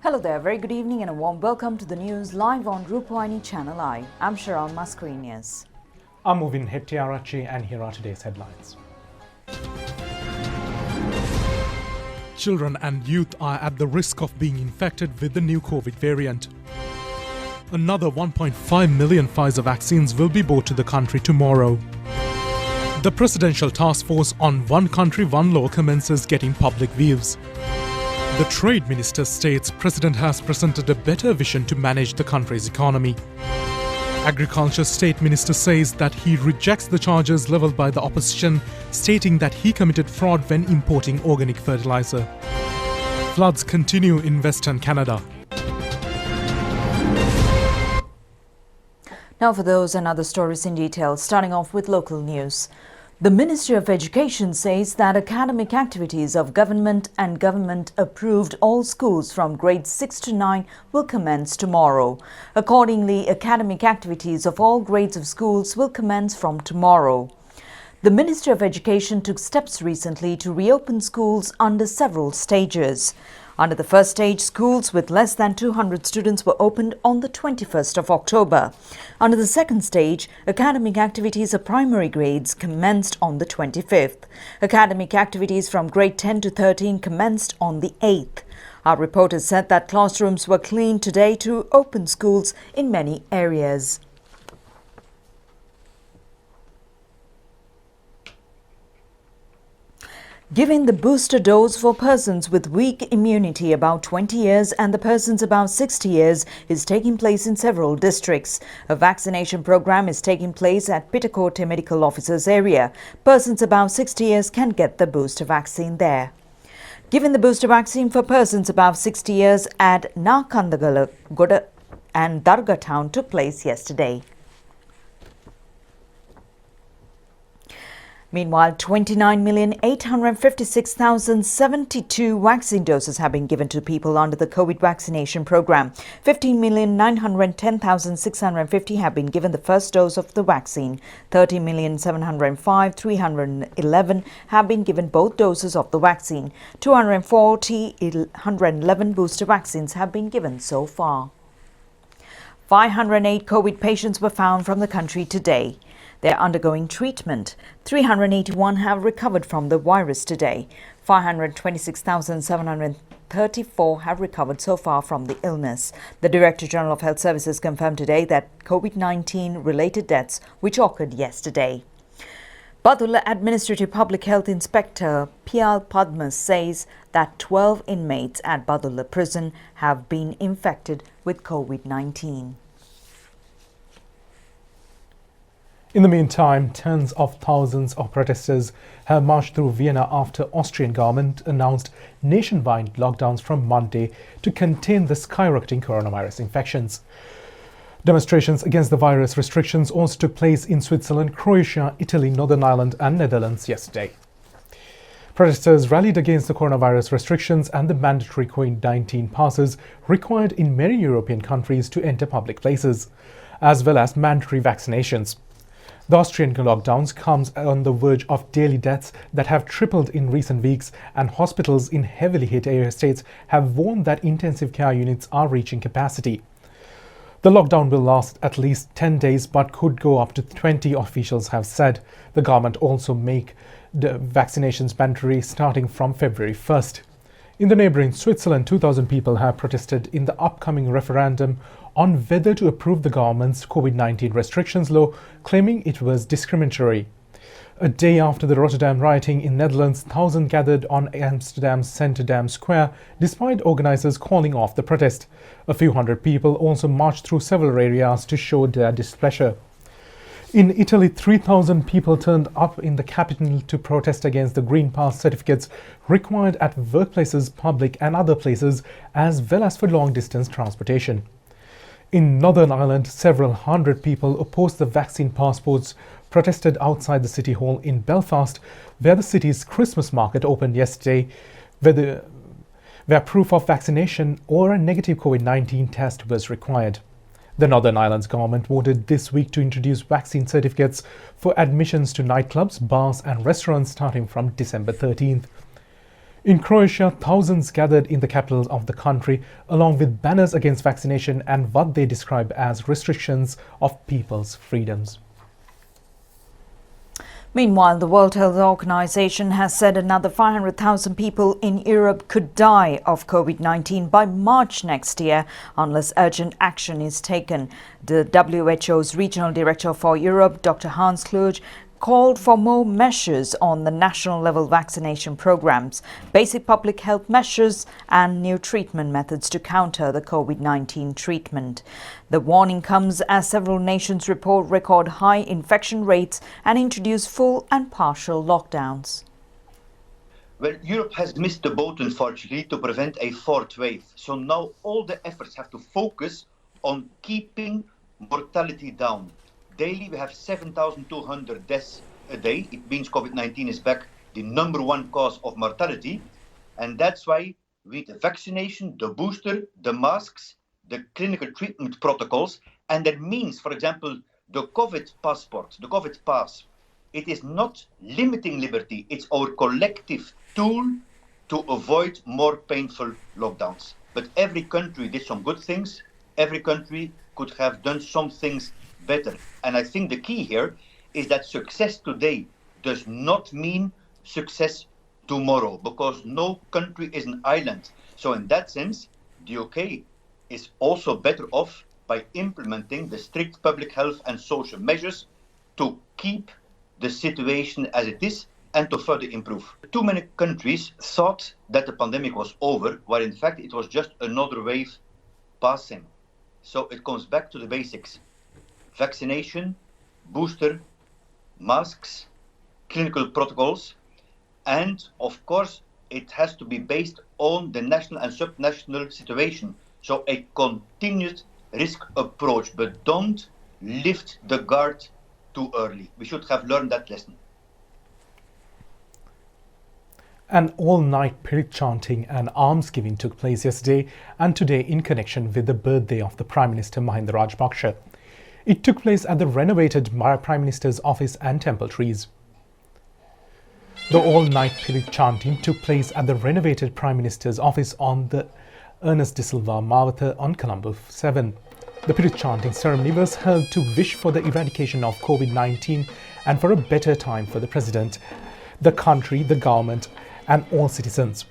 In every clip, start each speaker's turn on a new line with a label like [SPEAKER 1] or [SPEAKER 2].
[SPEAKER 1] Hello there, very good evening and a warm welcome to the news live on Rupavahini Channel I. I'm Sharon Mascarenhas.
[SPEAKER 2] I'm Movin Hettiarachi and here are today's headlines. Children and youth are at the risk of being infected with the new COVID variant. Another 1.5 million Pfizer vaccines will be brought to the country tomorrow. The Presidential Task Force on One Country, One Law commences getting public views. The Trade Minister states President has presented a better vision to manage the country's economy. Agriculture State Minister says that he rejects the charges levelled by the opposition, stating that he committed fraud when importing organic fertilizer. Floods continue in Western Canada.
[SPEAKER 1] Now for those and other stories in detail, starting off with local news. The Ministry of Education says that academic activities of government and government-approved all schools from grades 6 to 9 will commence tomorrow. Accordingly, academic activities of all grades of schools will commence from tomorrow. The Ministry of Education took steps recently to reopen schools under several stages. Under the first stage, schools with less than 200 students were opened on the 21st of October. Under the second stage, academic activities of primary grades commenced on the 25th. Academic activities from grade 10 to 13 commenced on the 8th. Our reporters said that classrooms were cleaned today to open schools in many areas. Giving the booster dose for persons with weak immunity about 20 years and the persons about 60 years is taking place in several districts. A vaccination program is taking place at Pittacote Medical Officers area. Persons about 60 years can get the booster vaccine there. Giving the booster vaccine for persons above 60 years at Nakandagala and Darga town took place yesterday. Meanwhile, 29,856,072 vaccine doses have been given to people under the COVID vaccination program. 15,910,650 have been given the first dose of the vaccine. 30,705,311 have been given both doses of the vaccine. 240,111 booster vaccines have been given so far. 508 COVID patients were found from the country today. They are undergoing treatment. 381 have recovered from the virus today. 526,734 have recovered so far from the illness. The Director General of Health Services confirmed today that COVID-19 related deaths which occurred yesterday. Badulla Administrative Public Health Inspector Pial Padmas says that 12 inmates at Badulla prison have been infected with COVID-19.
[SPEAKER 2] In the meantime, tens of thousands of protesters have marched through Vienna after Austrian government announced nationwide lockdowns from Monday to contain the skyrocketing coronavirus infections. Demonstrations against the virus restrictions also took place in Switzerland, Croatia, Italy, Northern Ireland and Netherlands yesterday. Protesters rallied against the coronavirus restrictions and the mandatory COVID-19 passes required in many European countries to enter public places, as well as mandatory vaccinations. The Austrian lockdowns comes on the verge of daily deaths that have tripled in recent weeks, and hospitals in heavily hit area states have warned that intensive care units are reaching capacity. The lockdown will last at least 10 days but could go up to 20, officials have said. The government also make the vaccinations mandatory starting from February 1st. In the neighbouring Switzerland, 2,000 people have protested in the upcoming referendum on whether to approve the government's COVID-19 restrictions law, claiming it was discriminatory. A day after the Rotterdam rioting in Netherlands, thousands gathered on Amsterdam's Centerdam Square, despite organisers calling off the protest. A few hundred people also marched through several areas to show their displeasure. In Italy, 3,000 people turned up in the capital to protest against the Green Pass certificates required at workplaces, public and other places, as well as for long-distance transportation. In Northern Ireland, several hundred people opposed the vaccine passports, protested outside the City Hall in Belfast, where the city's Christmas market opened yesterday, where proof of vaccination or a negative COVID-19 test was required. The Northern Ireland's government voted this week to introduce vaccine certificates for admissions to nightclubs, bars and restaurants starting from December 13th. In Croatia, thousands gathered in the capital of the country along with banners against vaccination and what they describe as restrictions of people's freedoms.
[SPEAKER 1] Meanwhile, the World Health Organization has said another 500,000 people in Europe could die of COVID-19 by March next year unless urgent action is taken. The WHO's Regional Director for Europe, Dr. Hans Kluge, called for more measures on the national level vaccination programs, basic public health measures and new treatment methods to counter the COVID-19 treatment. The warning comes as several nations report record high infection rates and introduce full and partial lockdowns.
[SPEAKER 3] Well, Europe has missed the boat, unfortunately, to prevent a fourth wave. So now all the efforts have to focus on keeping mortality down. Daily, we have 7,200 deaths a day. It means COVID-19 is back the number one cause of mortality. And that's why we need the vaccination, the booster, the masks, the clinical treatment protocols. And that means, for example, the COVID passport, the COVID pass. It is not limiting liberty. It's our collective tool to avoid more painful lockdowns. But every country did some good things. Every country could have done some things better. And I think the key here is that success today does not mean success tomorrow, because no country is an island. So in that sense, the UK is also better off by implementing the strict public health and social measures to keep the situation as it is and to further improve. Too many countries thought that the pandemic was over, while in fact it was just another wave passing. So it comes back to the basics. Vaccination, booster, masks, clinical protocols, and of course it has to be based on the national and subnational situation. So a continued risk approach, but don't lift the guard too early. We should have learned that lesson.
[SPEAKER 2] An all-night prayer chanting and almsgiving took place yesterday and today in connection with the birthday of the Prime Minister Mahinda Rajapaksa. It took place at the renovated Prime Minister's office and temple trees. The all-night prayer chanting took place at the renovated Prime Minister's office on the Ernest de Silva Mawatha on Colombo 7. The prayer chanting ceremony was held to wish for the eradication of COVID-19 and for a better time for the President, the country, the government and all citizens.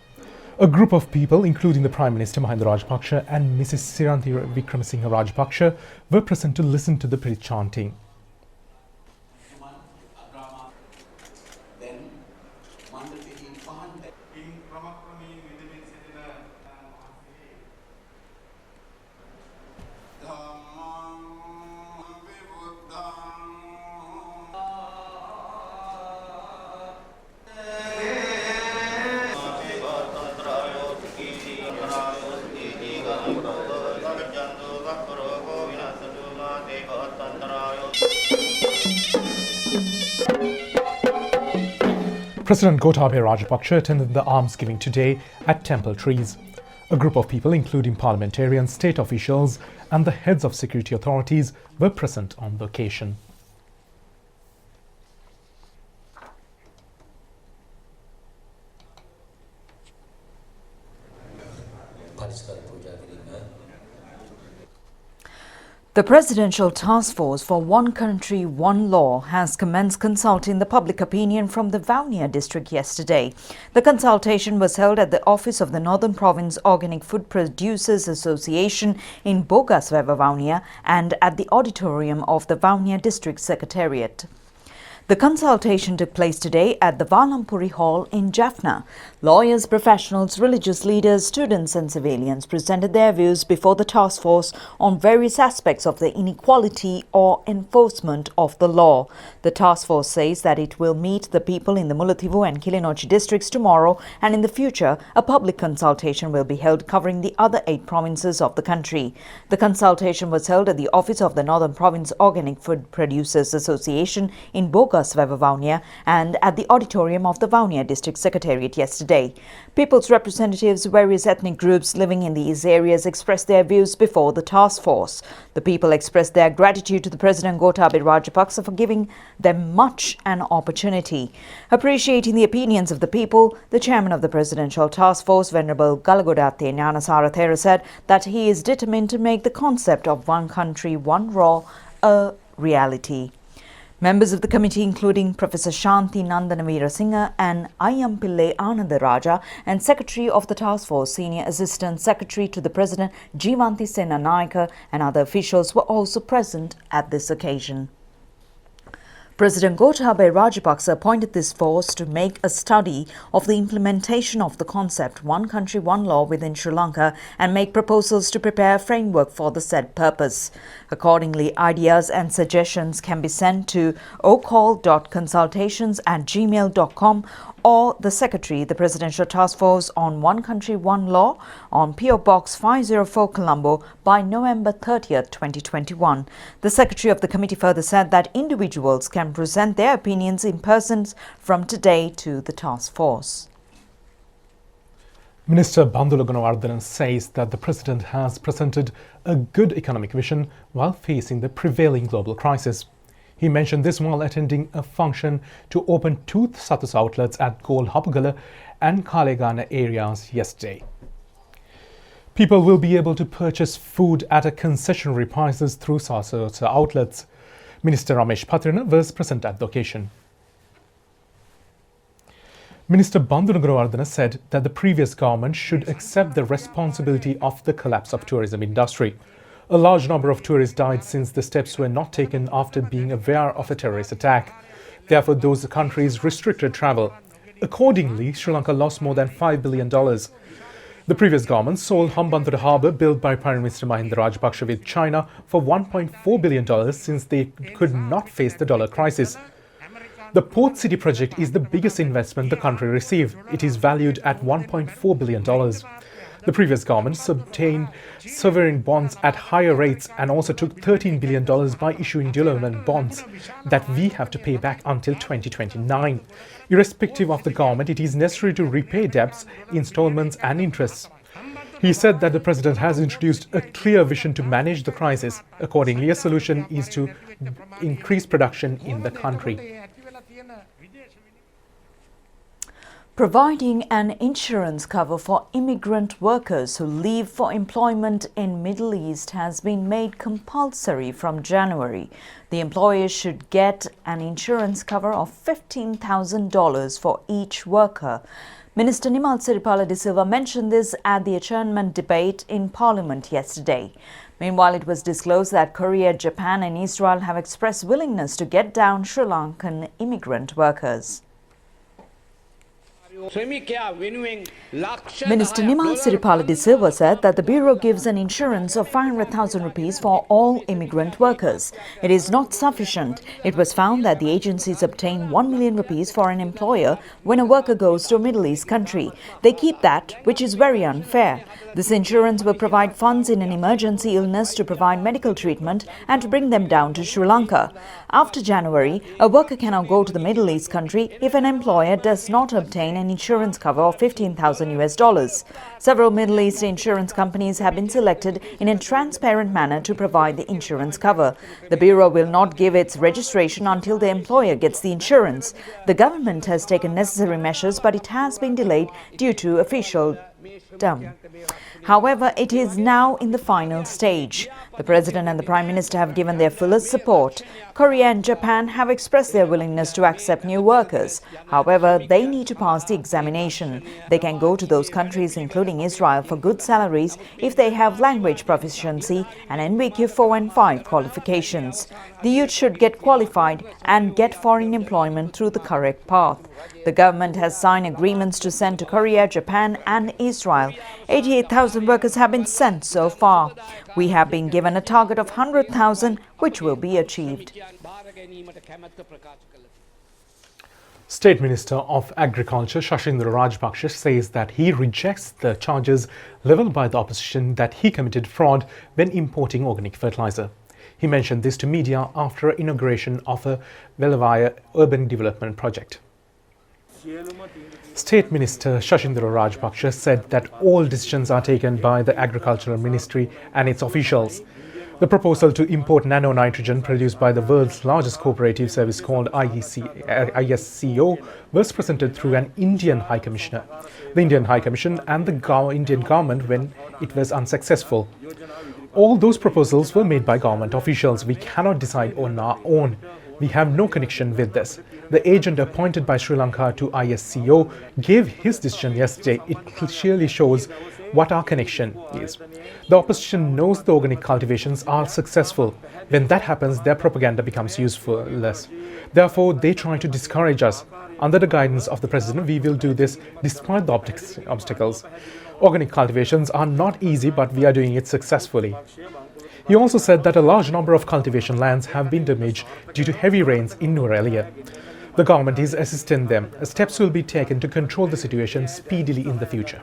[SPEAKER 2] A group of people, including the Prime Minister Mahinda Rajapaksa and Mrs. Siranthi Wickremesinghe Rajapaksa, were present to listen to the prayer chanting. President Gotabaya Rajapaksa attended the almsgiving today at Temple Trees. A group of people, including parliamentarians, state officials and the heads of security authorities, were present on the occasion.
[SPEAKER 1] The Presidential Task Force for One Country, One Law has commenced consulting the public opinion from the Vavuniya district yesterday. The consultation was held at the office of the Northern Province Organic Food Producers Association in Bogasweva, Vavuniya, and at the auditorium of the Vavuniya District Secretariat. The consultation took place today at the Valampuri Hall in Jaffna. Lawyers, professionals, religious leaders, students and civilians presented their views before the task force on various aspects of the inequality or enforcement of the law. The task force says that it will meet the people in the Mullaitivu and Kilinochchi districts tomorrow, and in the future a public consultation will be held covering the other 8 provinces of the country. The consultation was held at the office of the Northern Province Organic Food Producers Association in Boga Ambassador Vavuniya and at the auditorium of the Vavuniya District Secretariat yesterday. People's representatives, various ethnic groups living in these areas expressed their views before the task force. The people expressed their gratitude to the President Gotabaya Rajapaksa for giving them much an opportunity. Appreciating the opinions of the people, the chairman of the Presidential Task Force, Venerable Galagodate Gnanasarathera, said that he is determined to make the concept of one country, one law a reality. Members of the committee, including Professor Shanti Nandanavira Singha and Ayyampillai Anandaraja, and Secretary of the Task Force, Senior Assistant Secretary to the President Jeevanthi Senanayake, and other officials were also present at this occasion. President Gotabaya Rajapaksa appointed this force to make a study of the implementation of the concept One Country, One Law within Sri Lanka and make proposals to prepare a framework for the said purpose. Accordingly, ideas and suggestions can be sent to ocall.consultations@gmail.com or the Secretary, the Presidential Task Force on One Country, One Law on PO Box 504 Colombo by November 30th, 2021. The Secretary of the committee further said that individuals can present their opinions in person from today to the task force.
[SPEAKER 2] Minister Bandula Gunawardena says that the President has presented a good economic vision while facing the prevailing global crisis. He mentioned this while attending a function to open 2 Satus outlets at Gold Hapagala and Kalegana areas yesterday. People will be able to purchase food at a concessionary prices through Satus outlets. Minister Ramesh Patrina was present at the occasion. Minister Bandula Gunawardena said that the previous government should accept the responsibility of the collapse of tourism industry. A large number of tourists died since the steps were not taken after being aware of a terrorist attack. Therefore, those countries restricted travel. Accordingly, Sri Lanka lost more than $5 billion. The previous government sold Hambantota Harbour, built by Prime Minister Mahinda Rajapaksa with China, for $1.4 billion since they could not face the dollar crisis. The Port City project is the biggest investment the country received. It is valued at $1.4 billion. The previous government obtained sovereign bonds at higher rates and also took $13 billion by issuing development bonds that we have to pay back until 2029. Irrespective of the government, it is necessary to repay debts, installments and interests. He said that the President has introduced a clear vision to manage the crisis. Accordingly, a solution is to increase production in the country.
[SPEAKER 1] Providing an insurance cover for immigrant workers who leave for employment in Middle East has been made compulsory from January. The employers should get an insurance cover of $15,000 for each worker. Minister Nimal Siripala de Silva mentioned this at the adjournment debate in Parliament yesterday. Meanwhile, it was disclosed that Korea, Japan and Israel have expressed willingness to get down Sri Lankan immigrant workers. Minister Nimal Siripala de Silva said that the Bureau gives an insurance of 500,000 rupees for all immigrant workers. It is not sufficient. It was found that the agencies obtain 1 million rupees for an employer when a worker goes to a Middle East country. They keep that, which is very unfair. This insurance will provide funds in an emergency illness to provide medical treatment and to bring them down to Sri Lanka. After January, a worker cannot go to the Middle East country if an employer does not obtain an insurance cover of $15,000. Several Middle East insurance companies have been selected in a transparent manner to provide the insurance cover. The Bureau will not give its registration until the employer gets the insurance. The government has taken necessary measures, but it has been delayed due to officialdom. However, it is now in the final stage. The President and the Prime Minister have given their fullest support. Korea and Japan have expressed their willingness to accept new workers. However, they need to pass the examination. They can go to those countries, including Israel, for good salaries if they have language proficiency and NVQ 4 and 5 qualifications. The youth should get qualified and get foreign employment through the correct path. The government has signed agreements to send to Korea, Japan and Israel. 88,000 workers have been sent so far. We have been given a target of 100,000, which will be achieved.
[SPEAKER 2] State Minister of Agriculture Shashindra Rajapaksa says that he rejects the charges levelled by the opposition that he committed fraud when importing organic fertilizer. He mentioned this to media after inauguration of a Velavaya urban development project. State Minister Shashindra Rajpaksha said that all decisions are taken by the Agricultural Ministry and its officials. The proposal to import nano-nitrogen produced by the world's largest cooperative service called ISCO was presented through an Indian High Commissioner. The Indian High Commission and the Indian government when it was unsuccessful. All those proposals were made by government officials. We cannot decide on our own. We have no connection with this. The agent appointed by Sri Lanka to ISCO gave his decision yesterday. It clearly shows what our connection is. The opposition knows the organic cultivations are successful. When that happens, their propaganda becomes useless. Therefore, they try to discourage us. Under the guidance of the President, we will do this despite the obstacles. Organic cultivations are not easy, but we are doing it successfully. He also said that a large number of cultivation lands have been damaged due to heavy rains in Norelia. The government is assisting them. Steps will be taken to control the situation speedily in the future.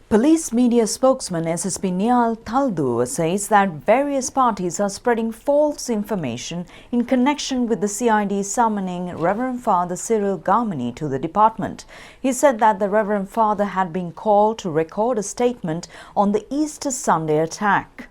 [SPEAKER 1] Police media spokesman SSP Nihal Thalduva says that various parties are spreading false information in connection with the CID summoning Reverend Father Cyril Gamani to the department. He said that the Reverend Father had been called to record a statement on the Easter Sunday attack.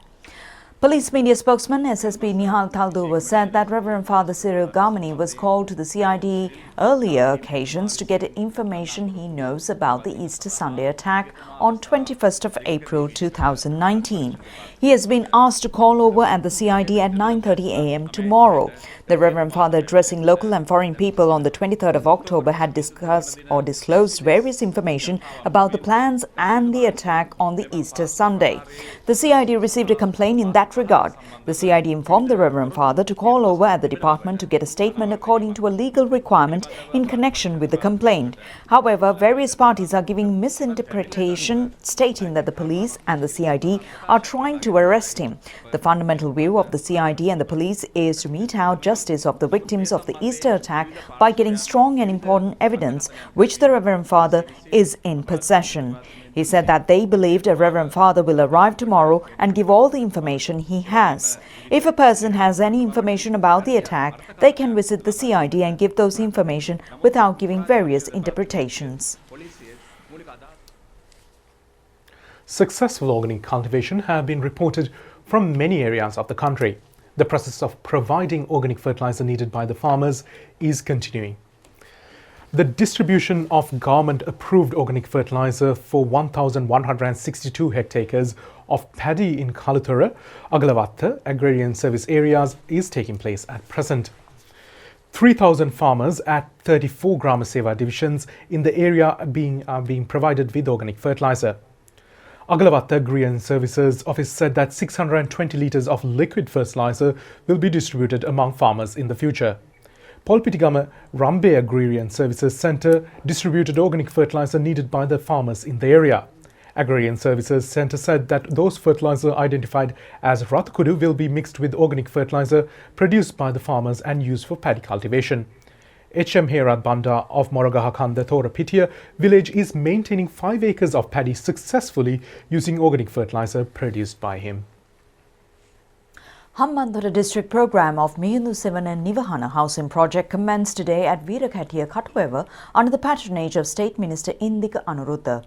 [SPEAKER 1] Police media spokesman SSP Nihal Thalduva said that Reverend Father Cyril Gamani was called to the CID earlier occasions to get information he knows about the Easter Sunday attack on 21st of April 2019. He has been asked to call over at the CID at 9:30 a.m. tomorrow. The Reverend Father, addressing local and foreign people on the 23rd of October, had discussed or disclosed various information about the plans and the attack on the Easter Sunday. The CID received a complaint in that regard. The CID informed the Reverend Father to call over at the department to get a statement according to a legal requirement in connection with the complaint. However, various parties are giving misinterpretation, stating that the police and the CID are trying to arrest him. The fundamental view of the CID and the police is to mete out justice of the victims of the Easter attack by getting strong and important evidence, which the Reverend Father is in possession. He said that they believed a Reverend Father will arrive tomorrow and give all the information he has. If a person has any information about the attack, they can visit the CID and give those information without giving various interpretations.
[SPEAKER 2] Successful organic cultivation have been reported from many areas of the country. The process of providing organic fertilizer needed by the farmers is continuing. The distribution of government-approved organic fertilizer for 1,162 hectares of paddy in Kaluthura, Agalavatta agrarian service areas is taking place at present. 3,000 farmers at 34 Grama Seva divisions in the area are being provided with organic fertilizer. Agalavatta Agrarian Services Office said that 620 litres of liquid fertilizer will be distributed among farmers in the future. Polpitigama Rambe Agrarian Services Centre distributed organic fertilizer needed by the farmers in the area. Agrarian Services Centre said that those fertilizer identified as Ratkudu will be mixed with organic fertilizer produced by the farmers and used for paddy cultivation. H.M. Herat Banda of Moragahakanda Thorapitiya village is maintaining 5 acres of paddy successfully using organic fertilizer produced by him.
[SPEAKER 1] Hambantota district program of Miyundu Sevan and Nivahana housing project commenced today at Veerakatiya Katueva under the patronage of State Minister Indika Anuruddha.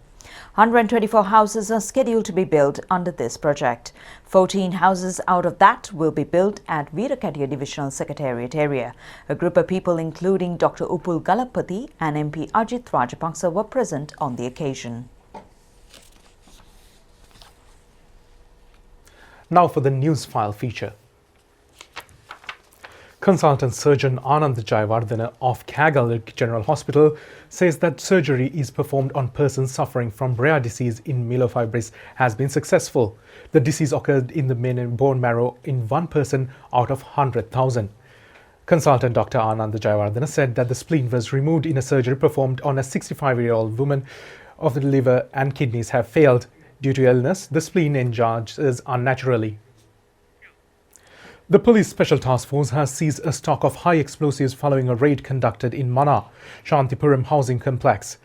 [SPEAKER 1] 124 houses are scheduled to be built under this project. 14 houses out of that will be built at Veerakatiya Divisional Secretariat area. A group of people including Dr. Upul Galapati and MP Ajit Rajapaksa were present on the occasion.
[SPEAKER 2] Now for the news file feature. Consultant surgeon Anand Jayawardena of Kagal General Hospital says that surgery is performed on persons suffering from rare disease in myelofibrosis has been successful. The disease occurred in the bone marrow in 1 person out of 100,000. Consultant Dr. Anand Jayawardena said that the spleen was removed in a surgery performed on a 65-year-old woman of the liver and kidneys have failed. Due to illness, the spleen enlarges unnaturally. The Police Special Task Force has seized a stock of high explosives following a raid conducted in Mana, Shantipuram housing complex.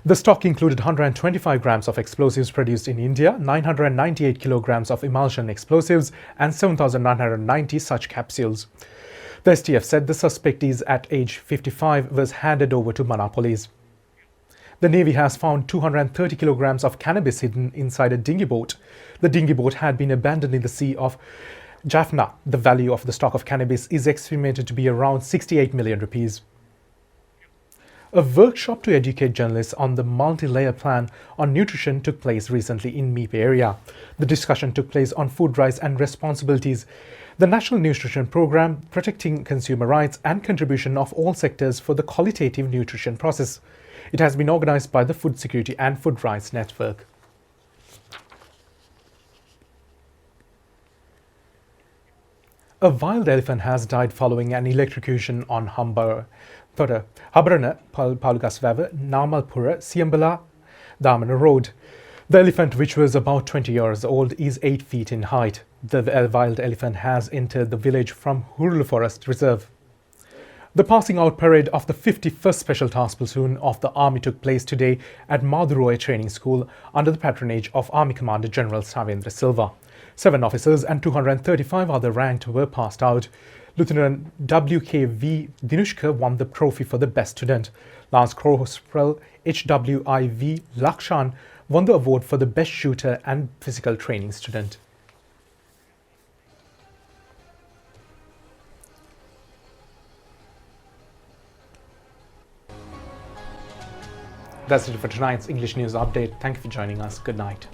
[SPEAKER 2] The stock included 125 grams of explosives produced in India, 998 kilograms of emulsion explosives, and 7,990 such capsules. The STF said the suspect is at age 55, was handed over to Mana police. The Navy has found 230 kilograms of cannabis hidden inside a dinghy boat. The dinghy boat had been abandoned in the Sea of Jaffna. The value of the stock of cannabis is estimated to be around 68 million rupees. A workshop to educate journalists on the multi-layer plan on nutrition took place recently in Meep area. The discussion took place on food rights and responsibilities, the National Nutrition Programme, protecting consumer rights and contribution of all sectors for the qualitative nutrition process. It has been organised by the Food Security and Food Rights Network. A wild elephant has died following an electrocution on Habarana Palugasväva, Namalpura, Siambala, Damana Road. The elephant, which was about 20 years old, is 8 feet in height. The wild elephant has entered the village from Hurul Forest Reserve. The passing out parade of the 51st Special Task Platoon of the Army took place today at Madurai Training School under the patronage of Army Commander General Savendra Silva. 7 officers and 235 other ranked were passed out. Lieutenant W.K.V. Dinushka won the trophy for the best student. Lance Corporal H.W.I.V. Lakshan won the award for the best shooter and physical training student. That's it for tonight's English News Update. Thank you for joining us. Good night.